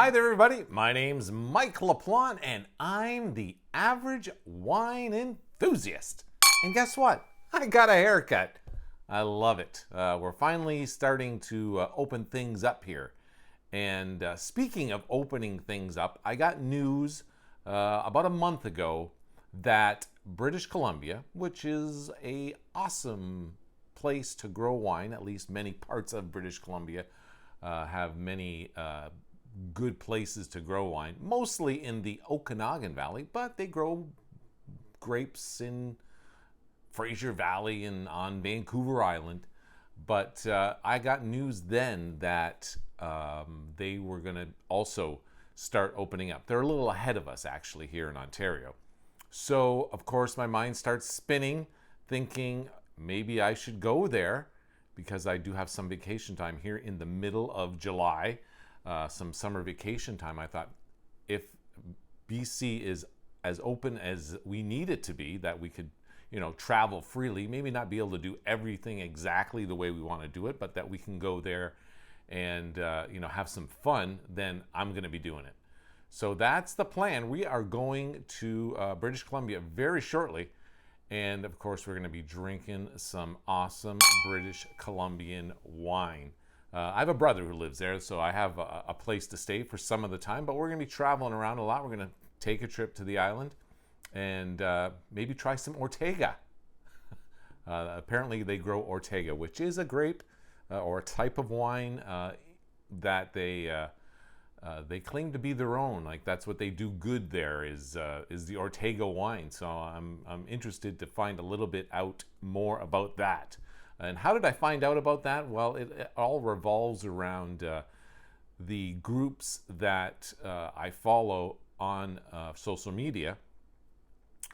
Hi there, everybody. My name's Mike LaPlante, and I'm the Average Wine Enthusiast. And guess what? I got a haircut. I love it. We're finally starting to open things up here. And speaking of opening things up, I got news about a month ago that British Columbia, which is an awesome place to grow wine, at least many parts of British Columbia have many good places to grow wine, mostly in the Okanagan Valley, but they grow grapes in Fraser Valley and on Vancouver Island. But I got news then that they were going to also start opening up. They're a little ahead of us actually here in Ontario. So of course my mind starts spinning, thinking maybe I should go there because I do have some vacation time here in the middle of July, some summer vacation time. I thought if BC is as open as we need it to be, that we could, travel freely, maybe not be able to do everything exactly the way we want to do it, but that we can go there and, have some fun, then I'm going to be doing it. So that's the plan. We are going to British Columbia very shortly. And of course, we're going to be drinking some awesome British Columbian wine. I have a brother who lives there, so I have a place to stay for some of the time, but we're going to be traveling around a lot. We're going to take a trip to the island and maybe try some Ortega. Apparently, they grow Ortega, which is a grape or a type of wine that they claim to be their own. Like that's what they do good there is the Ortega wine. So I'm interested to find a little bit out more about that. And how did I find out about that? Well, it all revolves around the groups that I follow on social media.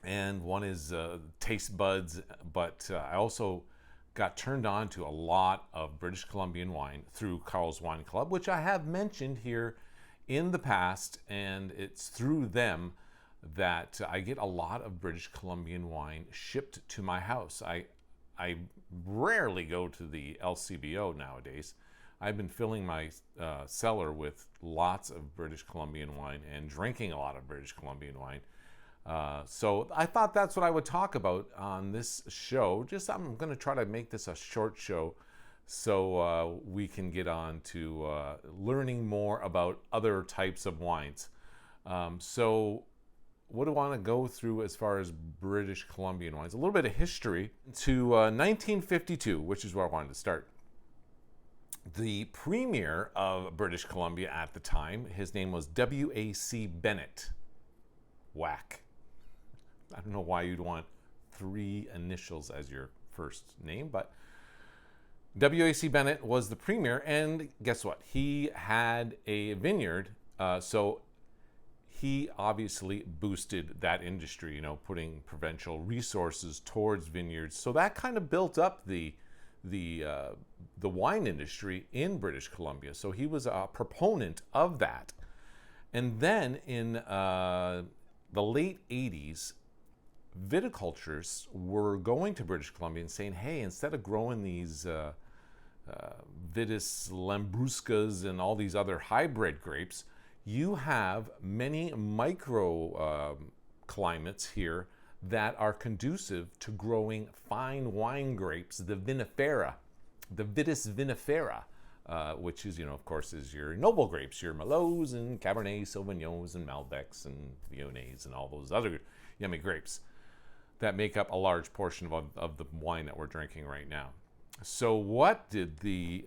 And one is Taste Buds, but I also got turned on to a lot of British Columbian wine through Carl's Wine Club, which I have mentioned here in the past, and it's through them that I get a lot of British Columbian wine shipped to my house. I rarely go to the LCBO nowadays. I've been filling my cellar with lots of British Columbian wine and drinking a lot of British Columbian wine. So I thought that's what I would talk about on this show. I'm going to try to make this a short show so we can get on to learning more about other types of wines. So what do I want to go through as far as British Columbian wines? A little bit of history to 1952, which is where I wanted to start. The premier of British Columbia at the time, his name was W.A.C. Bennett. Whack. I don't know why you'd want 3 initials as your first name, but W.A.C. Bennett was the premier, and guess what? He had a vineyard, so he obviously boosted that industry, putting provincial resources towards vineyards. So that kind of built up the wine industry in British Columbia. So he was a proponent of that. And then in the late 80s, viticulturists were going to British Columbia and saying, hey, instead of growing these Vitis lambruscas and all these other hybrid grapes, you have many micro climates here that are conducive to growing fine wine grapes, the vinifera, the Vitis vinifera, which is, of course, is your noble grapes, your Merlots and Cabernet Sauvignons and Malbecs and Viogniers and all those other yummy grapes that make up a large portion of the wine that we're drinking right now. So what did the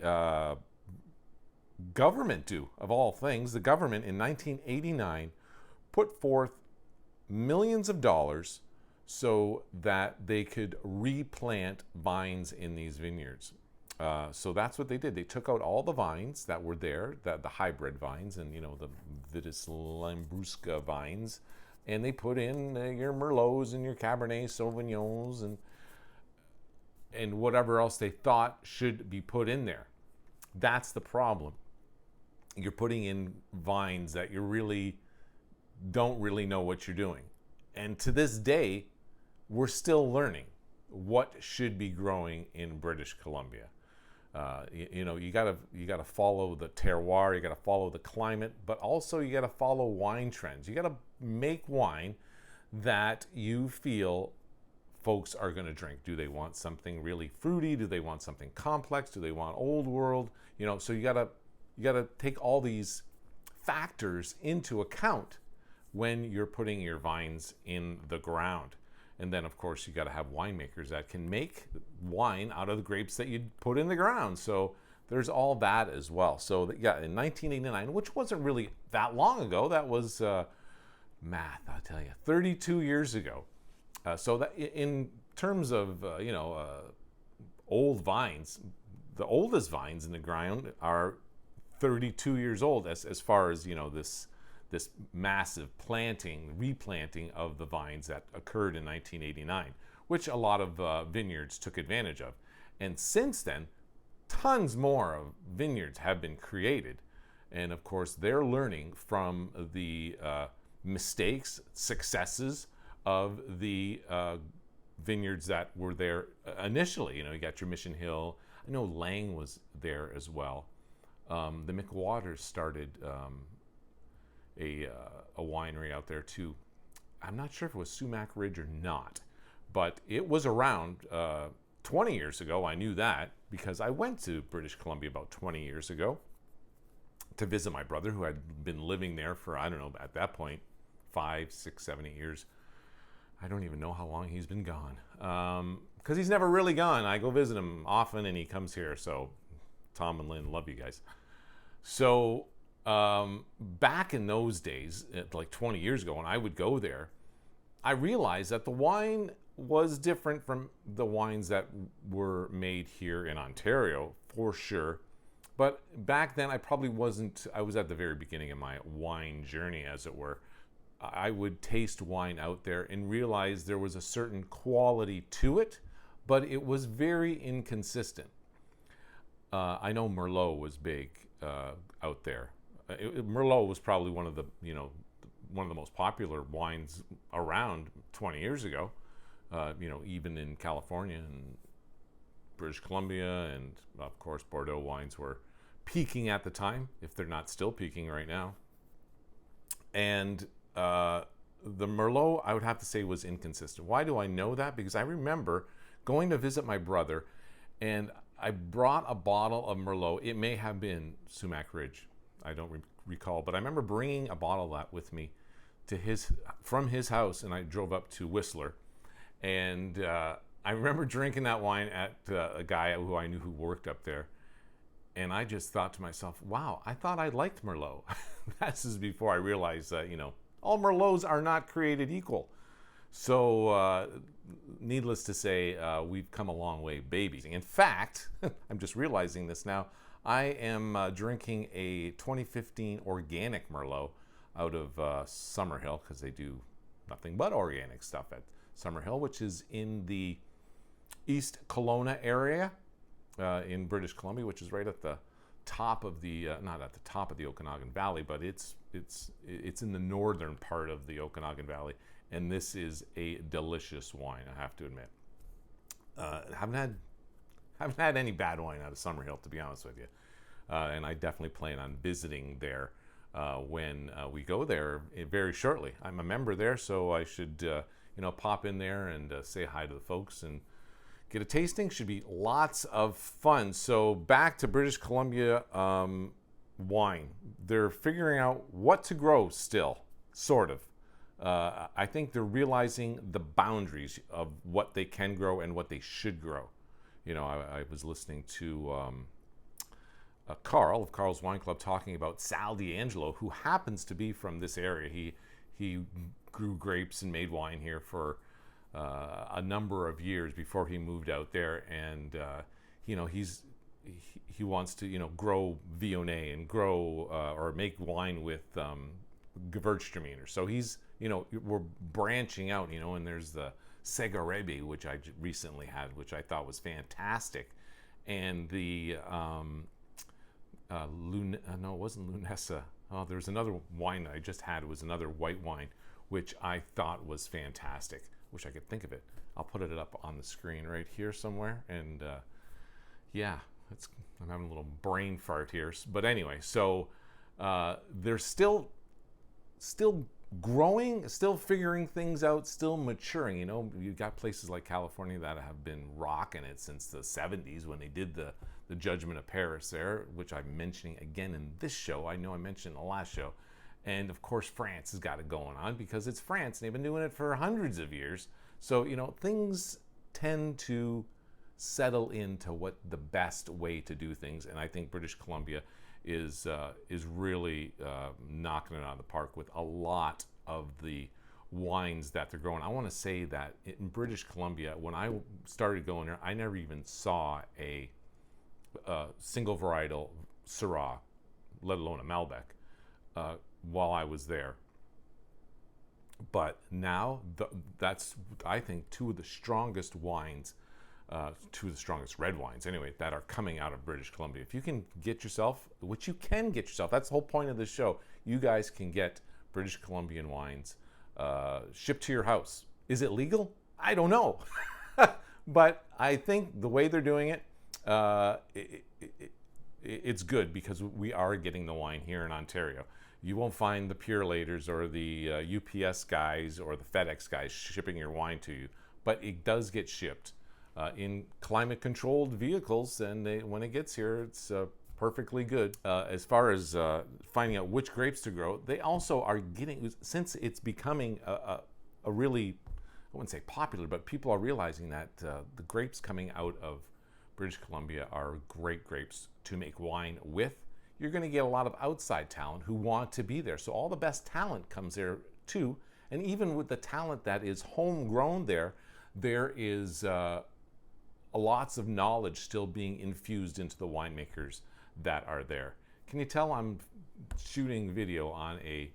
government do, of all things? The government in 1989 put forth millions of dollars so that they could replant vines in these vineyards. So that's what they did. They took out all the vines that were there, the hybrid vines and, the Vitis lambrusca vines, and they put in your Merlots and your Cabernet Sauvignons and whatever else they thought should be put in there. That's the problem. You're putting in vines that you don't really know what you're doing. And to this day, we're still learning what should be growing in British Columbia. You gotta follow the terroir, you gotta follow the climate, but also you gotta follow wine trends. You gotta make wine that you feel folks are going to drink. Do they want something really fruity? Do they want something complex? Do they want old world? So you gotta take all these factors into account when you're putting your vines in the ground. And then, of course, you got to have winemakers that can make wine out of the grapes that you put in the ground. So there's all that as well. So in 1989, which wasn't really that long ago, that was math, I'll tell you, 32 years ago. So that in terms of old vines, the oldest vines in the ground are 32 years old as far as this massive replanting of the vines that occurred in 1989, which a lot of vineyards took advantage of. And since then, tons more of vineyards have been created. And of course, they're learning from the mistakes, successes of the vineyards that were there initially. You got your Mission Hill. I know Lang was there as well. The McWaters started a winery out there too. I'm not sure if it was Sumac Ridge or not, but it was around 20 years ago. I knew that because I went to British Columbia about 20 years ago to visit my brother, who had been living there for, I don't know, at that point, 5, 6, 7, 8 years. I don't even know how long he's been gone, because he's never really gone. I go visit him often, and he comes here. So, Tom and Lynn, love you guys. So, back in those days, like 20 years ago, when I would go there, I realized that the wine was different from the wines that were made here in Ontario, for sure. But back then, I was at the very beginning of my wine journey, as it were. I would taste wine out there and realize there was a certain quality to it, but it was very inconsistent. I know Merlot was big out there. Merlot was probably one of the most popular wines around 20 years ago. Even in California and British Columbia, and of course Bordeaux wines were peaking at the time, if they're not still peaking right now. And the Merlot, I would have to say, was inconsistent. Why do I know that? Because I remember going to visit my brother, and I brought a bottle of Merlot. It may have been Sumac Ridge. I don't recall, but I remember bringing a bottle of that with me from his house, and I drove up to Whistler. And I remember drinking that wine at a guy who I knew who worked up there. And I just thought to myself, wow, I thought I liked Merlot. This is before I realized that, all Merlots are not created equal. So, needless to say, we've come a long way, babies. In fact, I'm just realizing this now, I am drinking a 2015 organic Merlot out of Summerhill, because they do nothing but organic stuff at Summerhill, which is in the East Kelowna area in British Columbia, which is right at the top of the not at the top of the Okanagan Valley, but it's in the northern part of the Okanagan Valley, and this is a delicious wine, I have to admit. Haven't had any bad wine out of Summerhill, to be honest with you, and I definitely plan on visiting there when we go there very shortly. I'm a member there, so I should pop in there and say hi to the folks and get a tasting. Should be lots of fun. So back to British Columbia wine. They're figuring out what to grow still, sort of. I think they're realizing the boundaries of what they can grow and what they should grow. I was listening to Carl of Carl's Wine Club talking about Sal D'Angelo, who happens to be from this area. He grew grapes and made wine here for a number of years before he moved out there, and he wants to grow Viognier and grow or make wine with Gewürztraminer. So we're branching out, and there's the Segarebe, which I recently had, which I thought was fantastic, and the no, it wasn't Lunessa. Oh, there's another wine that I just had. It was another white wine, which I thought was fantastic. Wish I could think of it. I'll put it up on the screen right here somewhere. And yeah, I'm having a little brain fart here. But anyway, so they're still growing, still figuring things out, still maturing. You know, you got places like California that have been rocking it since the 70s when they did the Judgment of Paris there, which I'm mentioning again in this show. I know I mentioned in the last show. And of course, France has got it going on because it's France and they've been doing it for hundreds of years. So, you know, things tend to settle into what the best way to do things. And I think British Columbia is really knocking it out of the park with a lot of the wines that they're growing. I want to say that in British Columbia, when I started going there, I never even saw a single varietal Syrah, let alone a Malbec, while I was there. But now that's, I think, two of the strongest wines, two of the strongest red wines anyway, that are coming out of British Columbia. If you can get yourself, which you can get yourself, that's the whole point of this show, you guys can get British Columbian wines shipped to your house. Is it legal? I don't know. But I think the way they're doing it, it's good because we are getting the wine here in Ontario. You won't find the Pure Laters or the UPS guys or the FedEx guys shipping your wine to you, but it does get shipped in climate-controlled vehicles, and when it gets here, it's perfectly good. As far as finding out which grapes to grow, they also are getting, since it's becoming a really, I wouldn't say popular, but people are realizing that the grapes coming out of British Columbia are great grapes to make wine with. You're going to get a lot of outside talent who want to be there. So all the best talent comes there too. And even with the talent that is homegrown there is lots of knowledge still being infused into the winemakers that are there. Can you tell I'm shooting video on a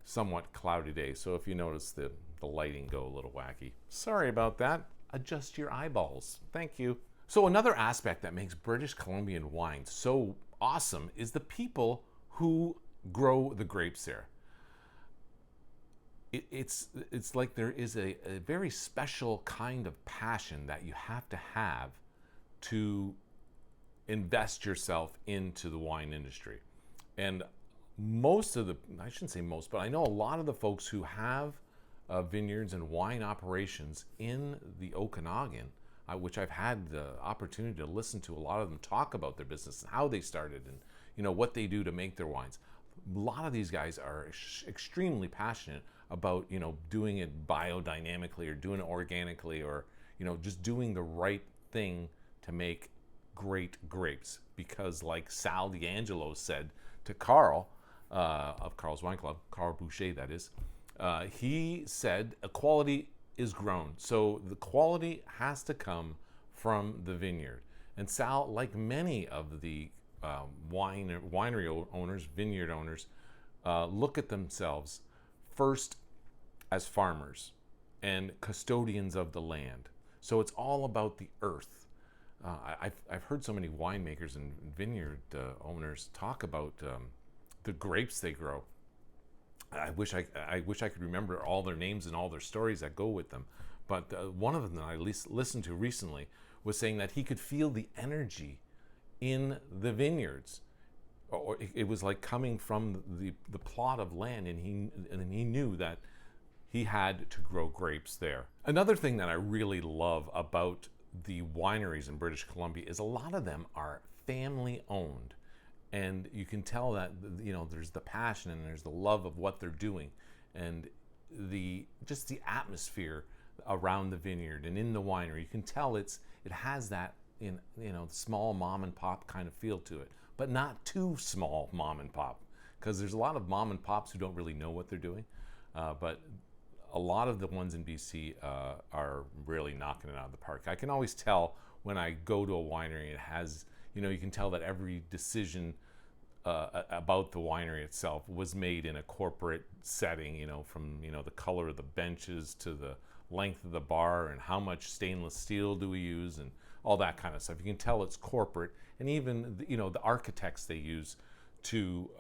somewhat cloudy day? So if you notice the lighting go a little wacky, sorry about that. Adjust your eyeballs. Thank you. So another aspect that makes British Columbian wine so awesome is the people who grow the grapes there. It's like there is a very special kind of passion that you have to invest yourself into the wine industry. And most of the, I shouldn't say most, but I know a lot of the folks who have vineyards and wine operations in the Okanagan, which I've had the opportunity to listen to a lot of them talk about their business and how they started and, you know, what they do to make their wines. A lot of these guys are extremely passionate about, you know, doing it biodynamically or doing it organically or, you know, just doing the right thing to make great grapes. Because like Sal D'Angelo said to Carl, of Carl's Wine Club, Carl Boucher that is, he said quality is grown. So the quality has to come from the vineyard. And Sal, like many of the winery owners, vineyard owners, look at themselves first as farmers and custodians of the land. So it's all about the earth. I've heard so many winemakers and vineyard owners talk about the grapes they grow. I wish I could remember all their names and all their stories that go with them. But one of them that I listened to recently was saying that he could feel the energy in the vineyards, or it was like coming from the plot of land, and he knew that he had to grow grapes there. Another thing that I really love about the wineries in British Columbia is a lot of them are family owned. And you can tell that, you know, there's the passion and there's the love of what they're doing, and just the atmosphere around the vineyard and in the winery. You can tell it has that, you know, small mom and pop kind of feel to it, but not too small mom and pop, because there's a lot of mom and pops who don't really know what they're doing. But a lot of the ones in BC are really knocking it out of the park. I can always tell when I go to a winery, it has, you know, you can tell that every decision about the winery itself was made in a corporate setting, you know, from, you know, the color of the benches to the length of the bar and how much stainless steel do we use and all that kind of stuff. You can tell it's corporate, and even, you know, the architects they use to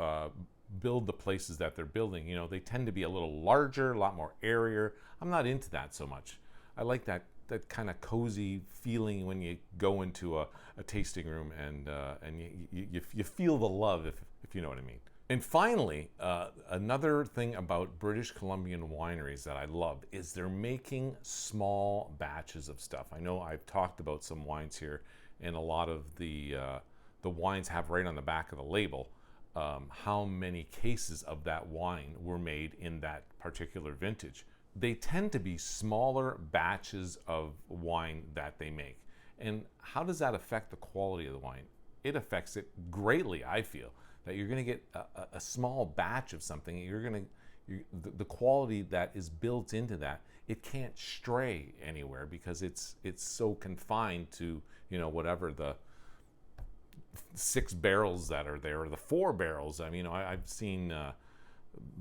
build the places that they're building, you know, they tend to be a little larger, a lot more airier. I'm not into that so much. I like that that kind of cozy feeling when you go into a tasting room and you feel the love, if you know what I mean. And finally, another thing about British Columbian wineries that I love is they're making small batches of stuff. I know I've talked about some wines here, and a lot of the wines have right on the back of the label how many cases of that wine were made in that particular vintage. They tend to be smaller batches of wine that they make. And how does that affect the quality of the wine? It affects it greatly, I feel. That you're going to get a small batch of something, the quality that is built into that, it can't stray anywhere because it's so confined to, whatever the 6 barrels that are there, or the 4 barrels. I mean, I've seen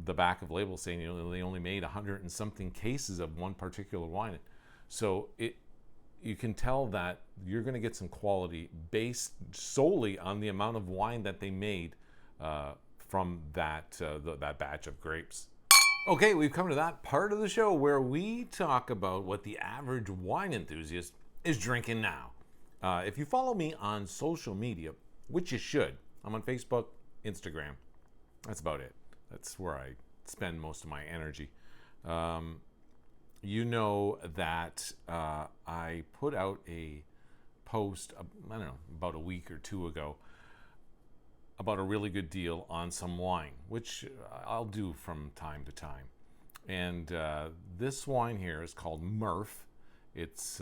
the back of labels saying, they only made 100 and something cases of one particular wine. So you can tell that you're going to get some quality based solely on the amount of wine that they made from that batch of grapes. Okay, we've come to that part of the show where we talk about what the average wine enthusiast is drinking now. If you follow me on social media, which you should, I'm on Facebook, Instagram. That's about it. That's where I spend most of my energy. You know that I put out a post, I don't know, about a week or two ago, about a really good deal on some wine, which I'll do from time to time. And this wine here is called Murph. It's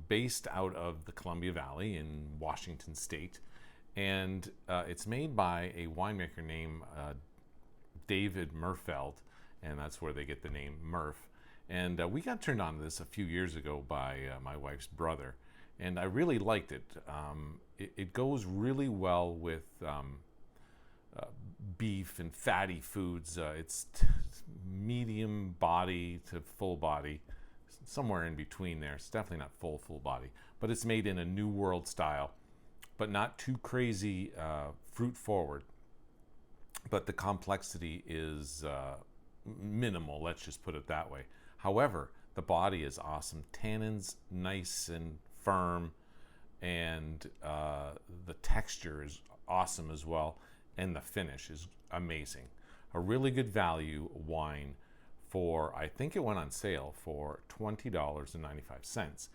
based out of the Columbia Valley in Washington State. And it's made by a winemaker named David Murfeld, and that's where they get the name Murph. And we got turned on to this a few years ago by my wife's brother, and I really liked it. It goes really well with beef and fatty foods. It's medium body to full body, somewhere in between there. It's definitely not full body, but it's made in a New World style, but not too crazy fruit forward. But the complexity is minimal, let's just put it that way. However, the body is awesome. Tannins nice and firm, and the texture is awesome as well, and the finish is amazing. A really good value wine for, I think it went on sale for $20.95,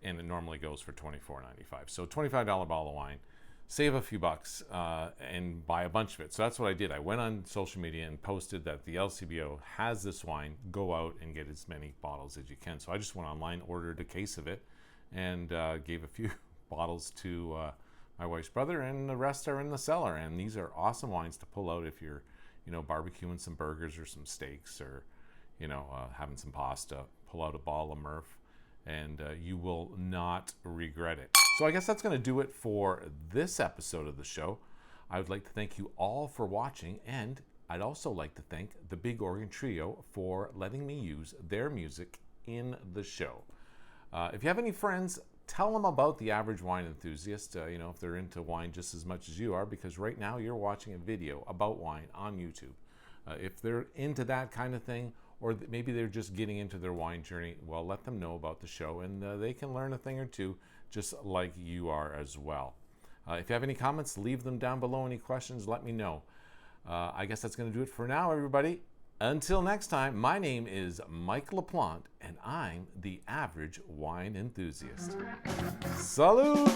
and it normally goes for $24.95. So $25 bottle of wine. Save a few bucks and buy a bunch of it. So that's what I did. I went on social media and posted that the LCBO has this wine. Go out and get as many bottles as you can. So I just went online, ordered a case of it, and gave a few bottles to my wife's brother, and the rest are in the cellar. And these are awesome wines to pull out if you're, barbecuing some burgers or some steaks, or, having some pasta. Pull out a bottle of Murph, and you will not regret it. So I guess that's going to do it for this episode of the show. I would like to thank you all for watching, and I'd also like to thank the Big Organ Trio for letting me use their music in the show. If you have any friends, tell them about the Average Wine Enthusiast, if they're into wine just as much as you are, because right now you're watching a video about wine on YouTube. If they're into that kind of thing, or maybe they're just getting into their wine journey, well, let them know about the show, and they can learn a thing or two just like you are as well. If you have any comments, leave them down below. Any questions, let me know. I guess that's going to do it for now, everybody. Until next time, my name is Mike LaPlante, and I'm the Average Wine Enthusiast. Salud!